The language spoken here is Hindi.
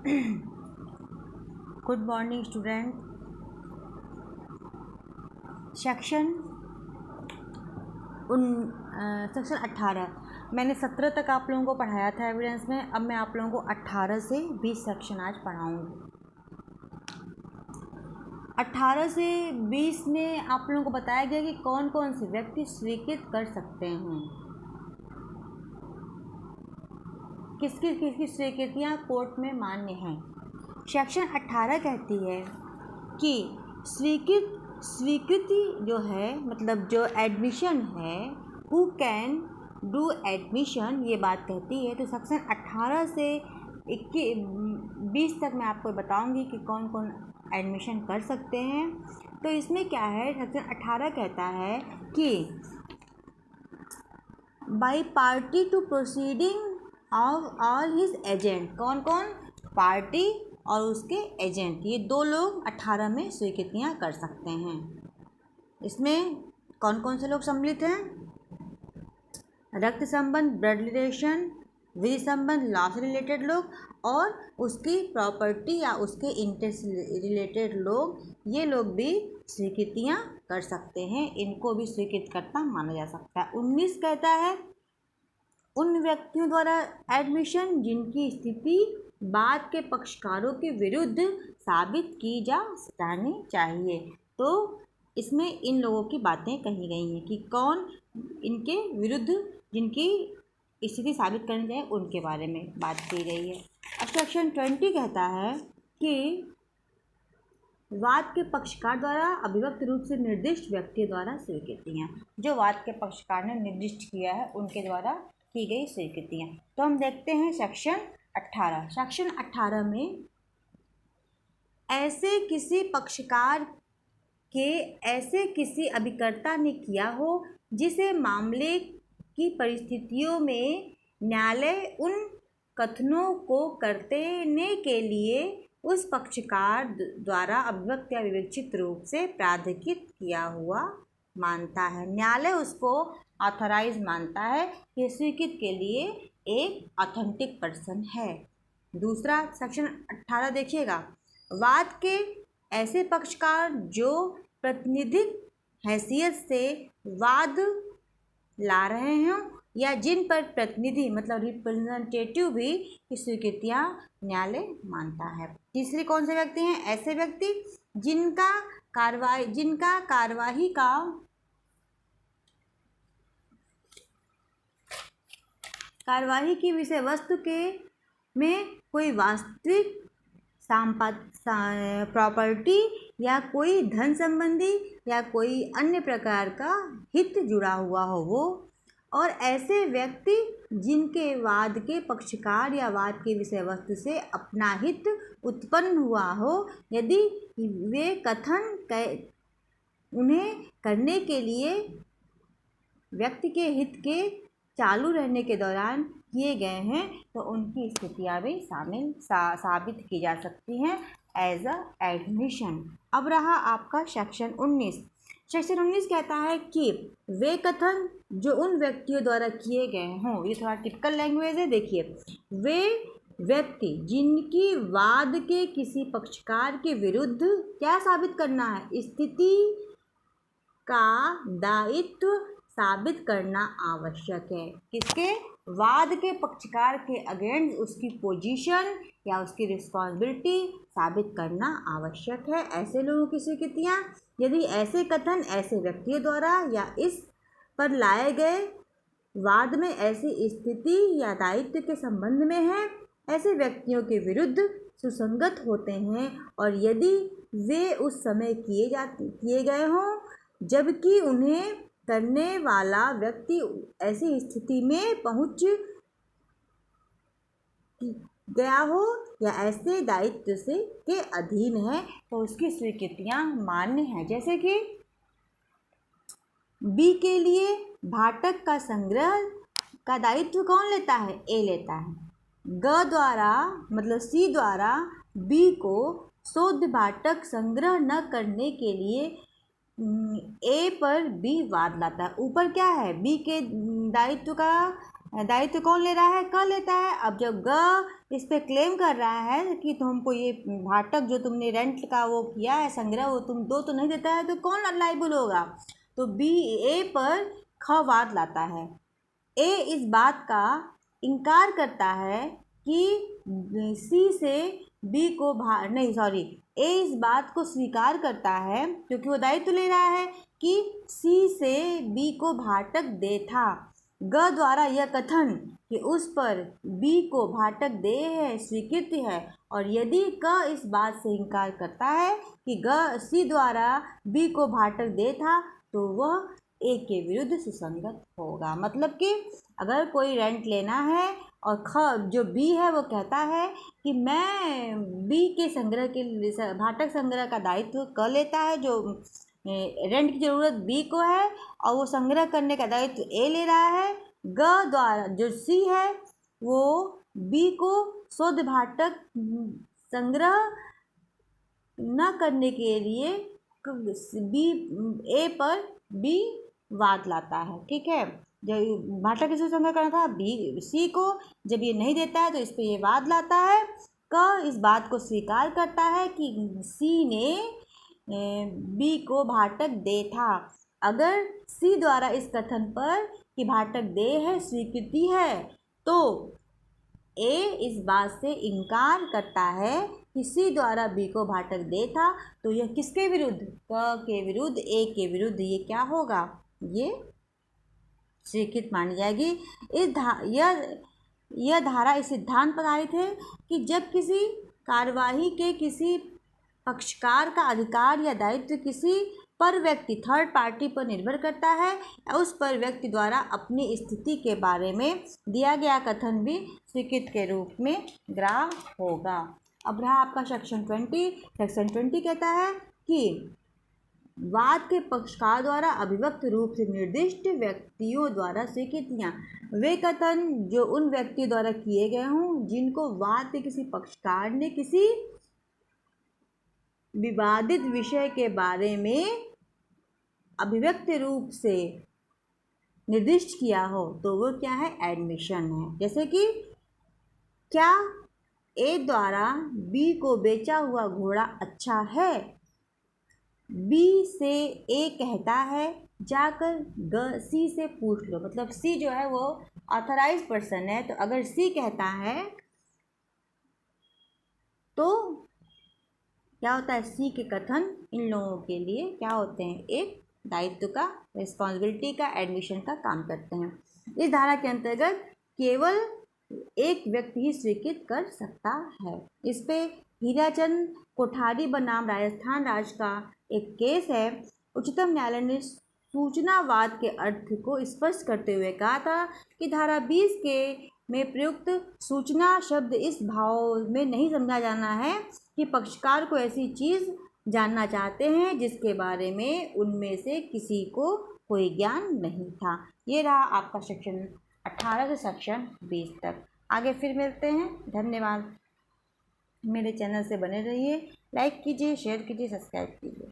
Good morning student. सेक्शन 18 मैंने 17 तक आप लोगों को पढ़ाया था एविडेंस में। अब मैं आप लोगों को 18 से 20 सेक्शन आज पढ़ाऊँगी। 18 से 20 में आप लोगों को बताया गया कि कौन कौन से व्यक्ति स्वीकृत कर सकते हैं, किसकी किसकी स्वीकृतियाँ कोर्ट में मान्य हैं। सेक्शन 18 कहती है कि स्वीकृति जो है, मतलब जो एडमिशन है, हु कैन डू एडमिशन, ये बात कहती है। तो सेक्शन 18 से 20 तक मैं आपको बताऊंगी कि कौन कौन एडमिशन कर सकते हैं। तो इसमें क्या है, सेक्शन 18 कहता है कि by party to proceeding of all his agent, कौन कौन, पार्टी और उसके एजेंट, ये दो लोग 18 में स्वीकृतियाँ कर सकते हैं। इसमें कौन कौन से लोग सम्मिलित हैं? रक्त संबंध, ब्लड रिलेशन, विधि संबंध, लॉ से रिलेटेड लोग और उसकी प्रॉपर्टी या उसके इंटरेस्ट रिलेटेड लोग, ये लोग भी स्वीकृतियाँ कर सकते हैं। इनको भी स्वीकृतकर्ता माना जा सकता है। 19 कहता है उन व्यक्तियों द्वारा एडमिशन जिनकी स्थिति बाद के पक्षकारों के विरुद्ध साबित की जा जानी चाहिए। तो इसमें इन लोगों की बातें कही गई हैं कि कौन इनके विरुद्ध जिनकी स्थिति साबित करनी चाहिए, उनके बारे में बात की गई है। अब सेक्शन 20 कहता है कि वाद के पक्षकार द्वारा अभिव्यक्त रूप से निर्दिष्ट व्यक्ति द्वारा स्वीकृतियाँ, जो वाद के पक्षकार ने निर्दिष्ट किया है उनके द्वारा की गई स्वीकृतियाँ। तो हम देखते हैं सेक्शन 18। सेक्शन 18 में ऐसे किसी पक्षकार के ऐसे किसी अभिकर्ता ने किया हो जिसे मामले की परिस्थितियों में न्यायालय उन कथनों को करने के लिए उस पक्षकार द्वारा अभिव्यक्त या विवेचित रूप से प्राधिकृत किया हुआ मानता है। न्यायालय उसको ऑथराइज मानता है, ये स्वीकृत के लिए एक ऑथेंटिक पर्सन है। दूसरा सेक्शन 18 देखिएगा, वाद के ऐसे पक्षकार जो प्रतिनिधिक हैसियत से वाद ला रहे हों या जिन पर प्रतिनिधि मतलब रिप्रेजेंटेटिव भी की स्वीकृतियाँ न्यायालय मानता है। तीसरी कौन से व्यक्ति हैं? ऐसे व्यक्ति जिनका कार्यवाही की विषय वस्तु के में कोई वास्तविक प्रॉपर्टी या कोई धन संबंधी या कोई अन्य प्रकार का हित जुड़ा हुआ हो वो, और ऐसे व्यक्ति जिनके वाद के पक्षकार या वाद के विषय वस्तु से अपना हित उत्पन्न हुआ हो, यदि वे कथन उन्हें करने के लिए व्यक्ति के हित के चालू रहने के दौरान किए गए हैं, तो उनकी स्थितियाँ भी साबित की जा सकती हैं एज अ एडमिशन। अब रहा आपका सेक्शन 19। सेक्शन 19 कहता है कि वे कथन जो उन व्यक्तियों द्वारा किए गए हों, ये थोड़ा टिपिकल लैंग्वेज है, देखिए, वे व्यक्ति जिनकी वाद के किसी पक्षकार के विरुद्ध क्या साबित करना है, स्थिति का दायित्व साबित करना आवश्यक है। किसके? वाद के पक्षकार के अगेंस्ट उसकी पोजीशन या उसकी रिस्पॉन्सिबिलिटी साबित करना आवश्यक है। ऐसे लोगों की स्वीकृतियाँ, यदि ऐसे कथन ऐसे व्यक्तियों द्वारा या इस पर लाए गए वाद में ऐसी स्थिति या दायित्व के संबंध में है, ऐसे व्यक्तियों के विरुद्ध सुसंगत होते हैं और यदि वे उस समय किए गए हों जबकि उन्हें करने वाला व्यक्ति ऐसी स्थिति में पहुंच गया हो या ऐसे दायित्व से के अधीन है, तो उसकी स्वीकृतियाँ मान्य हैं। जैसे कि बी के लिए भाटक का संग्रह का दायित्व कौन लेता है? ए लेता है। ग द्वारा मतलब सी द्वारा बी को शोध भाटक संग्रह न करने के लिए ए पर बी वाद लाता है। ऊपर क्या है? बी के दायित्व का दायित्व कौन ले रहा है? क लेता है। अब जब ग इस पे क्लेम कर रहा है कि तुमको ये भाटक जो तुमने रेंट का वो किया है संग्रह, वो तुम दो तो नहीं देता है, तो कौन लाइबल होगा? तो बी ए पर ख वाद लाता है। ए इस बात का इनकार करता है कि सी से बी को ए इस बात को स्वीकार करता है क्योंकि वो दायित्व ले रहा है कि सी से बी को भाटक दे था। ग द्वारा यह कथन कि उस पर बी को भाटक दे है स्वीकृति है, और यदि क इस बात से इनकार करता है कि ग सी द्वारा बी को भाटक दे था, तो वह ए के विरुद्ध सुसंगत होगा। मतलब कि अगर कोई रेंट लेना है और ख जो बी है वो कहता है कि मैं बी के संग्रह के भाटक संग्रह का दायित्व क लेता है, जो रेंट की ज़रूरत बी को है और वो संग्रह करने का दायित्व ए ले रहा है। ग द्वारा जो सी है वो बी को शुद्ध भाटक संग्रह न करने के लिए बी ए पर बी वाद लाता है। ठीक है, जब भाटक किसको संग्रह करना था? बी सी को। जब ये नहीं देता है तो इस पे ये वाद लाता है। क इस बात को स्वीकार करता है कि सी ने बी को भाटक दे था। अगर सी द्वारा इस कथन पर कि भाटक दे है स्वीकृति है, तो ए इस बात से इनकार करता है कि सी द्वारा बी को भाटक दे था, तो यह किसके विरुद्ध? क के विरुद्ध, ए के विरुद्ध ये क्या होगा? ये स्वीकृत मानी जाएगी। यह धारा इस सिद्धांत पर आधारित है कि जब किसी कार्यवाही के किसी पक्षकार का अधिकार या दायित्व किसी पर व्यक्ति थर्ड पार्टी पर निर्भर करता है, उस पर व्यक्ति द्वारा अपनी स्थिति के बारे में दिया गया कथन भी स्वीकृत के रूप में ग्राह्य होगा। अब रहा आपका सेक्शन 20। सेक्शन 20 कहता है कि वाद के पक्षकार द्वारा अभिव्यक्त रूप से निर्दिष्ट व्यक्तियों द्वारा स्वीकृतियाँ वे कथन जो उन व्यक्तियों द्वारा किए गए हों जिनको वाद के किसी पक्षकार ने किसी विवादित विषय के बारे में अभिव्यक्त रूप से निर्दिष्ट किया हो, तो वो क्या है? एडमिशन है। जैसे कि क्या ए द्वारा बी को बेचा हुआ घोड़ा अच्छा है? बी से ए कहता है जाकर सी से पूछ लो। मतलब सी जो है वो ऑथराइज पर्सन है, तो अगर सी कहता है तो क्या होता है? सी के कथन इन लोगों के लिए क्या होते हैं? एक दायित्व का, रिस्पॉन्सिबिलिटी का, एडमिशन का काम करते हैं। इस धारा के अंतर्गत केवल एक व्यक्ति ही स्वीकृत कर सकता है। इस पे हीराचंद कोठारी बनाम राजस्थान राज्य का एक केस है। उच्चतम न्यायालय ने सूचनावाद के अर्थ को स्पष्ट करते हुए कहा था कि धारा 20 के में प्रयुक्त सूचना शब्द इस भाव में नहीं समझा जाना है कि पक्षकार को ऐसी चीज़ जानना चाहते हैं जिसके बारे में उनमें से किसी को कोई ज्ञान नहीं था। ये रहा आपका सेक्शन 18 से सेक्शन 20 तक। आगे फिर मिलते हैं। धन्यवाद। मेरे चैनल से बने रहिए, लाइक कीजिए, शेयर कीजिए, सब्सक्राइब कीजिए।